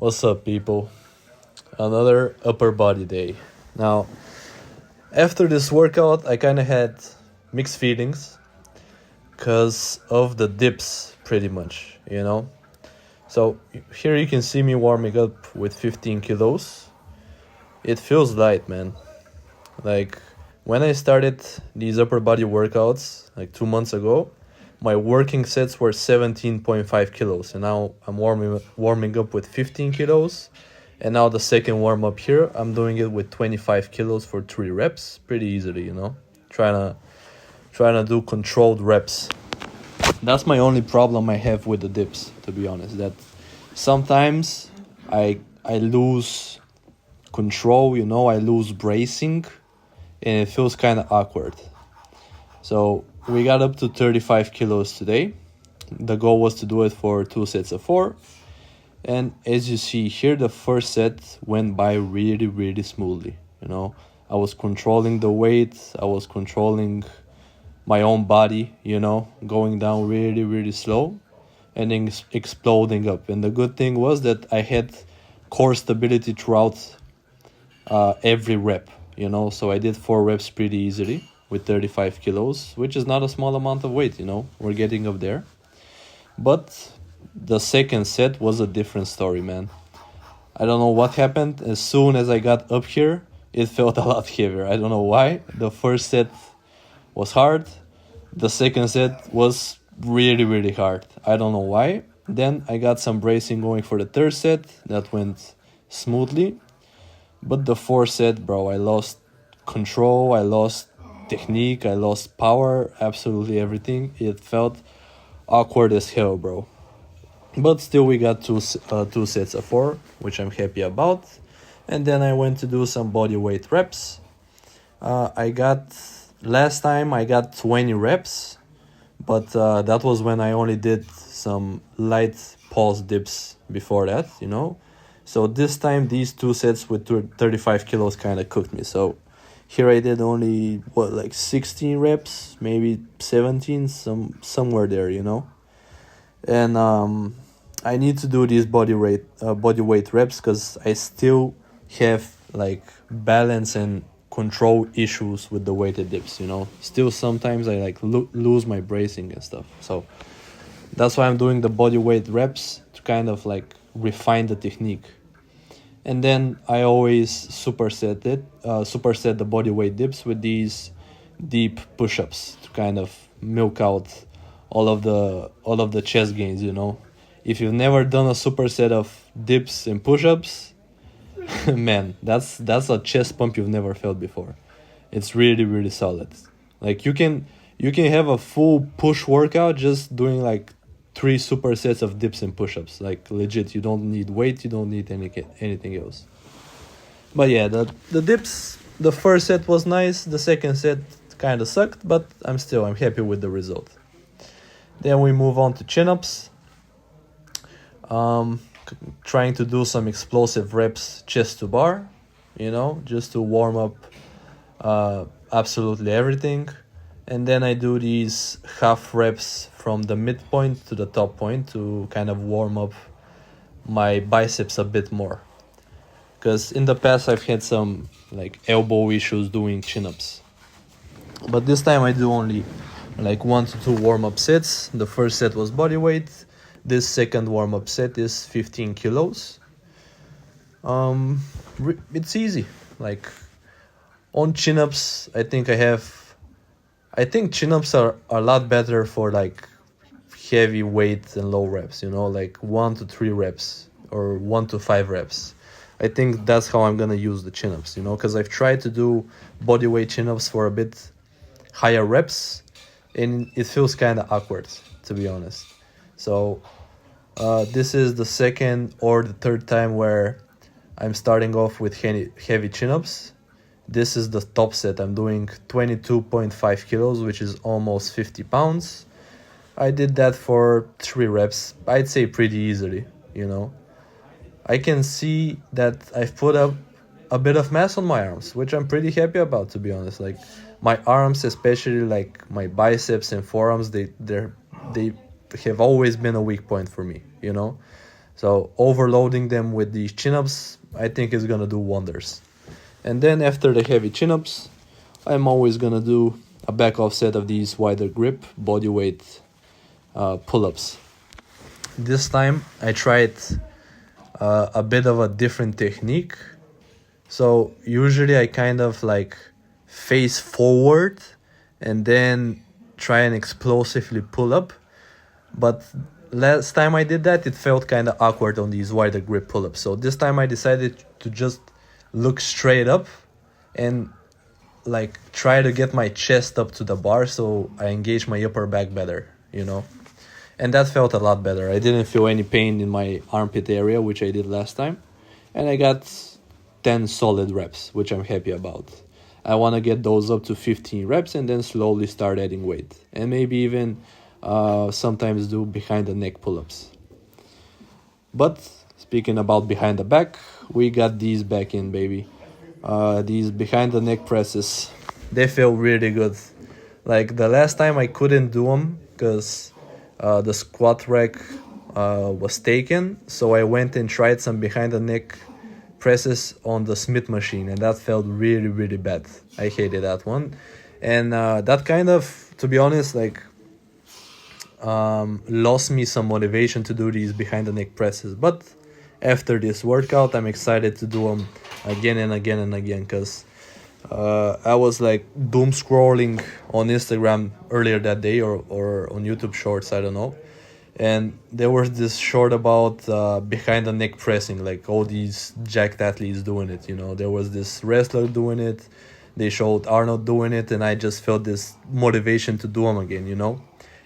What's up, people? Another upper body day. Now, after this workout, I kind of had mixed feelings because of the dips, pretty much. So, here you can see me warming up with 15 kilos. It feels light, man. Like, when I started these upper body workouts, like 2 months ago, my working sets were 17.5 kilos, and now I'm warming up with 15 kilos. And now the second warm up here, I'm doing it with 25 kilos for 3 reps, pretty easily. Trying to do controlled reps. That's my only problem I have with the dips, to be honest. That sometimes I lose control, I lose bracing, and it feels kind of awkward. So we got up to 35 kilos today. The goal was to do it for 2 sets of 4. And as you see here, the first set went by really, really smoothly. I was controlling the weight. I was controlling my own body, going down really, really slow and then exploding up. And the good thing was that I had core stability throughout every rep, So I did 4 reps pretty easily with 35 kilos, which is not a small amount of weight, We're getting up there. But the second set was a different story, man. I don't know what happened. As soon as I got up here, it felt a lot heavier. I don't know why. The first set was hard. The second set was really, really hard. I don't know why. Then I got some bracing going for the third set. That went smoothly. But the fourth set, bro, I lost control. I lost technique. I lost power. Absolutely everything. It felt awkward as hell, bro. But still, we got two sets of 4, which I'm happy about. And then I went to do some body weight reps. Last time I got 20 reps, but that was when I only did some light pulse dips before that, So this time, these 2 sets with 35 kilos kind of cooked me. So here I did only, 16 reps, maybe 17, somewhere there, And I need to do these body weight reps because I still have balance and control issues with the weighted dips. Still sometimes I lose my bracing and stuff. So that's why I'm doing the body weight reps to kind of refine the technique. And then I always superset the body weight dips with these deep push-ups to kind of milk out all of the chest gains. If you've never done a superset of dips and push-ups, man, that's a chest pump you've never felt before. It's really, really solid. You can have a full push workout just doing 3 supersets of dips and push-ups. Legit, you don't need weight, you don't need anything else. But yeah, the dips, the first set was nice, the second set kind of sucked, but I'm happy with the result. Then we move on to chin-ups. Trying to do some explosive reps chest to bar, just to warm up absolutely everything. And then I do these half reps from the midpoint to the top point to kind of warm up my biceps a bit more. Because in the past I've had some elbow issues doing chin-ups. But this time I do only 1 to 2 warm-up sets. The first set was body weight. This second warm-up set is 15 kilos. It's easy. On chin-ups, I think chin-ups are a lot better for heavy weight and low reps, 1 to 3 reps or 1 to 5 reps. I think that's how I'm gonna use the chin-ups, because I've tried to do body weight chin-ups for a bit higher reps, and it feels kind of awkward, to be honest. So this is the second or the third time where I'm starting off with heavy chin-ups. This is the top set. I'm doing 22.5 kilos, which is almost 50 pounds. I did that for 3 reps, I'd say pretty easily, I can see that I've put up a bit of mass on my arms, which I'm pretty happy about, to be honest. My arms, especially my biceps and forearms, they have always been a weak point for me, So overloading them with these chin-ups, I think is gonna do wonders. And then after the heavy chin-ups, I'm always gonna do a back offset of these wider grip bodyweight pull-ups. This time I tried a bit of a different technique. So usually I kind of like face forward and then try and explosively pull up. But last time I did that, it felt kind of awkward on these wider grip pull-ups. So this time I decided to just look straight up and like try to get my chest up to the bar so I engage my upper back better, you know. And that felt a lot better. I didn't feel any pain in my armpit area, which I did last time. And I got 10 solid reps, which I'm happy about. I want to get those up to 15 reps and then slowly start adding weight. And maybe even sometimes do behind the neck pull-ups. But speaking about behind the back, we got these back in, baby. These behind the neck presses, they feel really good. Like the last time I couldn't do them because the squat rack was taken, so I went and tried some behind the neck presses on the Smith machine, and that felt really, really bad. I hated that one. And that kind of, to be honest, like lost me some motivation to do these behind the neck presses. But after this workout, I'm excited to do them again and again and again, because I was like doom scrolling on Instagram earlier that day, or on YouTube Shorts, I don't know. And there was this short about behind the neck pressing, like all these jacked athletes doing it, you know. There was this wrestler doing it, they showed Arnold doing it, and I just felt this motivation to do them again, you know.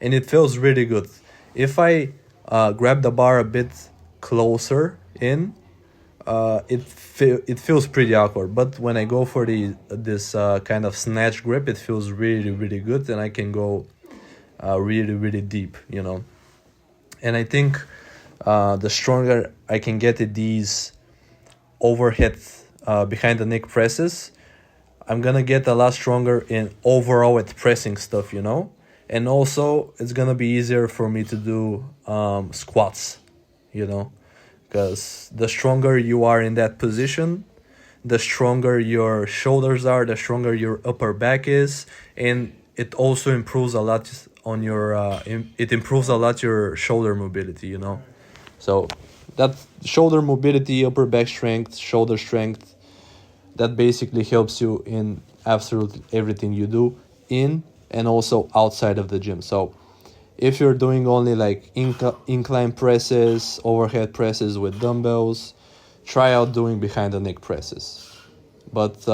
And it feels really good. If I grab the bar a bit closer in, it feels pretty awkward. But when I go for this kind of snatch grip, it feels really, really good, and I can go really, really deep, you know. And I think the stronger I can get at these overhead behind the neck presses, I'm gonna get a lot stronger in overall at pressing stuff, you know. And also it's gonna be easier for me to do squats, you know, because the stronger you are in that position, the stronger your shoulders are, the stronger your upper back is, and it also improves a lot on your it improves a lot your shoulder mobility, you know. So that shoulder mobility, upper back strength, shoulder strength, that basically helps you in absolutely everything you do in and also outside of the gym. So if you're doing only like incline presses, overhead presses with dumbbells, try out doing behind the neck presses. But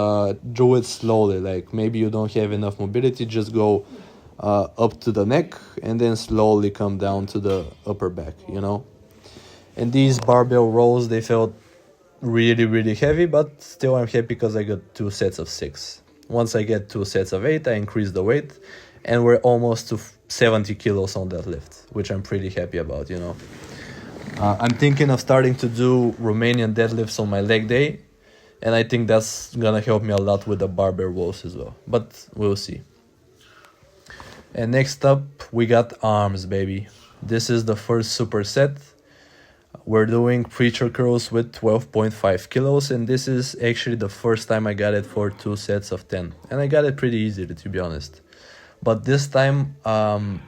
do it slowly. Like maybe you don't have enough mobility, just go up to the neck and then slowly come down to the upper back, you know. And these barbell rows, they felt really, really heavy, but still I'm happy because I got 2 sets of 6. Once I get 2 sets of 8, I increase the weight, and we're almost to 70 kilos on that lift, which I'm pretty happy about, you know. I'm thinking of starting to do Romanian deadlifts on my leg day, and I think that's gonna help me a lot with the barbell rows as well, but we'll see. And next up, we got arms, baby. This is the first superset. We're doing preacher curls with 12.5 kilos, and this is actually the first time I got it for 2 sets of 10. And I got it pretty easily, to be honest. But this time, I'm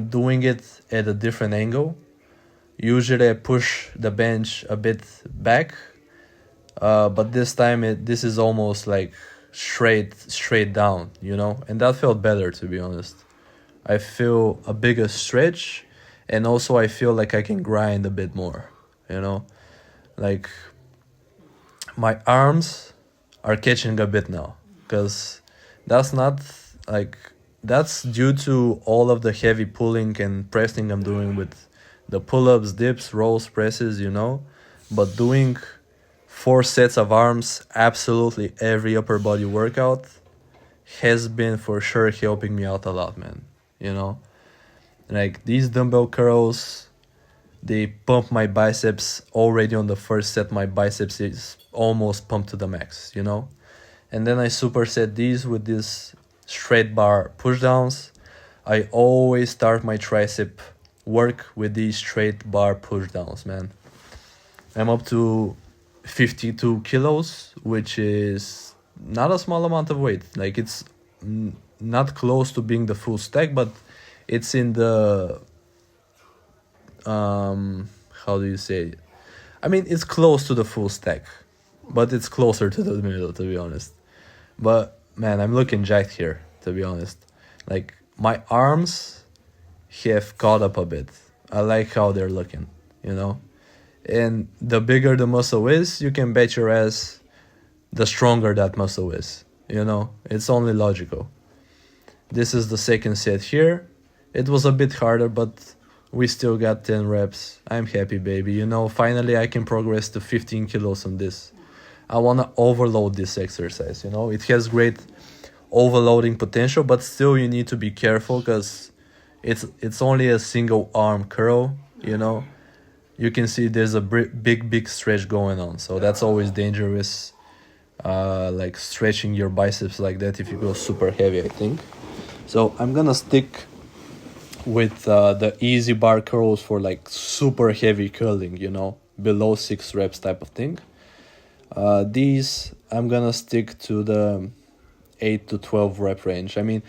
doing it at a different angle. Usually I push the bench a bit back, but this time this is almost like straight down, you know, and that felt better, to be honest. I feel a bigger stretch, and also I feel like I can grind a bit more, you know. Like my arms are catching a bit now, because that's due to all of the heavy pulling and pressing I'm doing with the pull-ups, dips, rows, presses, you know. But doing 4 sets of arms absolutely every upper body workout has been for sure helping me out a lot, man, you know. Like these dumbbell curls, they pump my biceps already on the first set. My biceps is almost pumped to the max, you know. And then I superset these with these straight bar pushdowns. I always start my tricep work with these straight bar pushdowns, man. I'm up to 52 kilos, which is not a small amount of weight. Like, it's not close to being the full stack, but it's in the how do you say it? I mean, it's close to the full stack, but it's closer to the middle, to be honest. But man, I'm looking jacked here, to be honest. Like, my arms have caught up a bit. I like how they're looking, you know? And the bigger the muscle is, you can bet your ass the stronger that muscle is, you know? It's only logical. This is the second set here. It was a bit harder, but we still got 10 reps. I'm happy, baby. You know, finally I can progress to 15 kilos on this. I want to overload this exercise, you know? It has great overloading potential, but still you need to be careful because it's only a single arm curl, you know? You can see there's a big stretch going on. So that's always dangerous, like stretching your biceps like that if you go super heavy, I think. So I'm gonna stick with the easy bar curls for like super heavy curling, you know, below 6 reps type of thing. These, I'm gonna stick to the 8 to 12 rep range. I mean,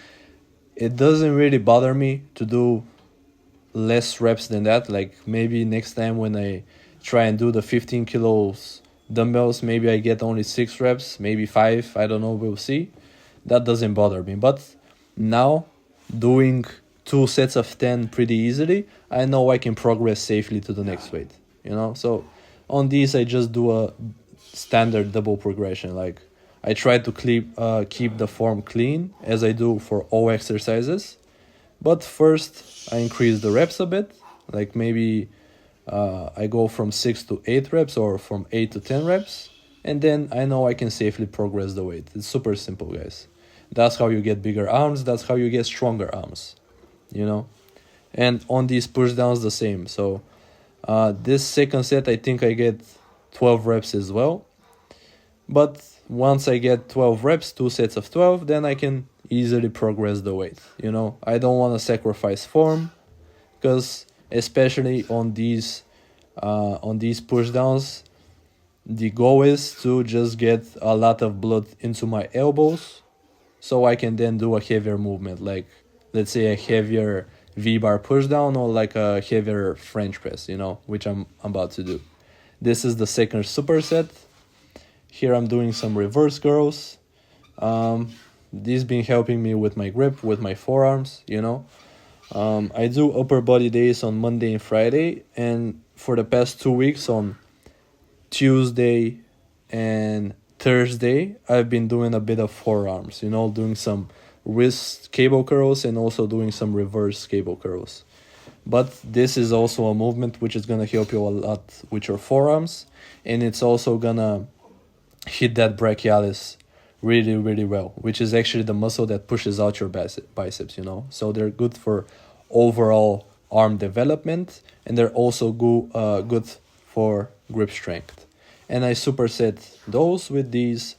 it doesn't really bother me to do less reps than that. Like, maybe next time when I try and do the 15 kilos dumbbells, maybe I get only 6 reps, maybe 5, I don't know, we'll see. That doesn't bother me. But now, doing 2 sets of 10 pretty easily, I know I can progress safely to the next weight, you know? So on these, I just do a standard double progression. Like, I try to keep the form clean as I do for all exercises. But first, I increase the reps a bit. Like, maybe I go from 6 to 8 reps or from 8 to 10 reps. And then I know I can safely progress the weight. It's super simple, guys. That's how you get bigger arms. That's how you get stronger arms, you know? And on these pushdowns, the same. So this second set, I think I get 12 reps as well. But once I get 12 reps, 2 sets of 12, then I can easily progress the weight, you know? I don't want to sacrifice form, because especially on these pushdowns, the goal is to just get a lot of blood into my elbows so I can then do a heavier movement, like, let's say, a heavier V-bar pushdown or like a heavier French press, you know, which I'm about to do. This is the second superset. Here I'm doing some reverse curls. This been helping me with my grip, with my forearms, you know. I do upper body days on Monday and Friday, and for the past 2 weeks on Tuesday and Thursday, I've been doing a bit of forearms, you know, doing some wrist cable curls and also doing some reverse cable curls. But this is also a movement which is going to help you a lot with your forearms, and it's also going to hit that brachialis really, really well, which is actually the muscle that pushes out your biceps, you know. So they're good for overall arm development, and they're also good for grip strength. And I superset those with these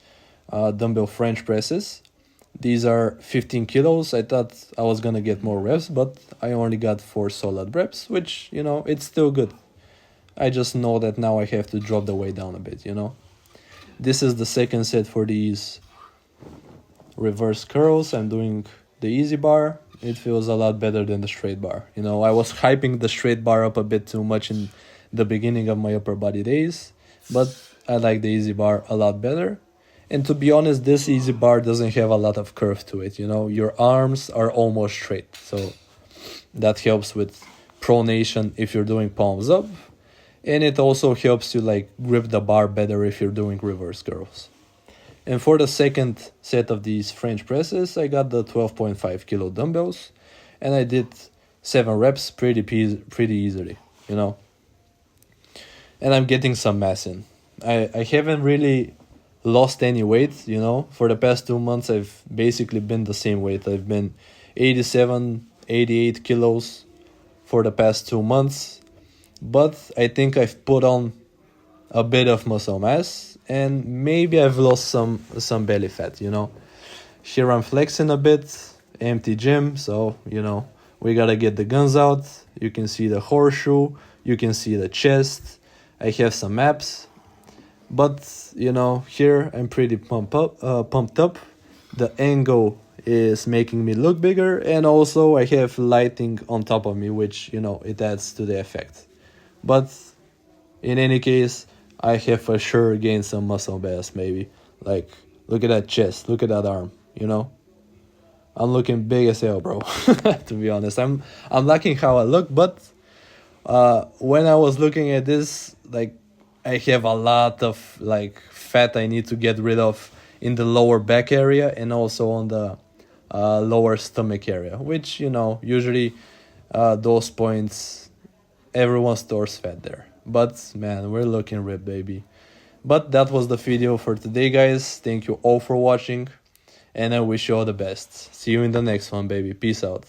dumbbell French presses. These are 15 kilos. I thought I was going to get more reps, but I only got 4 solid reps, which, you know, it's still good. I just know that now I have to drop the weight down a bit, you know. This is the second set for these reverse curls. I'm doing the easy bar. It feels a lot better than the straight bar. You know, I was hyping the straight bar up a bit too much in the beginning of my upper body days, but I like the easy bar a lot better. And to be honest, this easy bar doesn't have a lot of curve to it, you know. Your arms are almost straight, so that helps with pronation if you're doing palms up. And it also helps you like grip the bar better if you're doing reverse curls. And for the second set of these French presses, I got the 12.5 kilo dumbbells, and I did 7 reps pretty easily, you know. And I'm getting some mass in. I haven't really lost any weight, you know. For the past 2 months, I've basically been the same weight. I've been 87, 88 kilos for the past 2 months. But I think I've put on a bit of muscle mass, and maybe I've lost some belly fat, you know. Here I'm flexing a bit, empty gym, so, you know, we gotta get the guns out. You can see the horseshoe, you can see the chest. I have some abs, but you know, here I'm pretty pumped up. The angle is making me look bigger, and also I have lighting on top of me, which, you know, it adds to the effect. But in any case, I have for sure gained some muscle mass, maybe. Like, look at that chest, look at that arm, you know? I'm looking big as hell, bro. To be honest, I'm liking how I look, but when I was looking at this, like, I have a lot of like fat I need to get rid of in the lower back area and also on the lower stomach area, which, you know, usually those points, everyone stores fat there. But man, we're looking ripped, baby. But that was the video for today, guys. Thank you all for watching, and I wish you all the best. See you in the next one, baby. Peace out.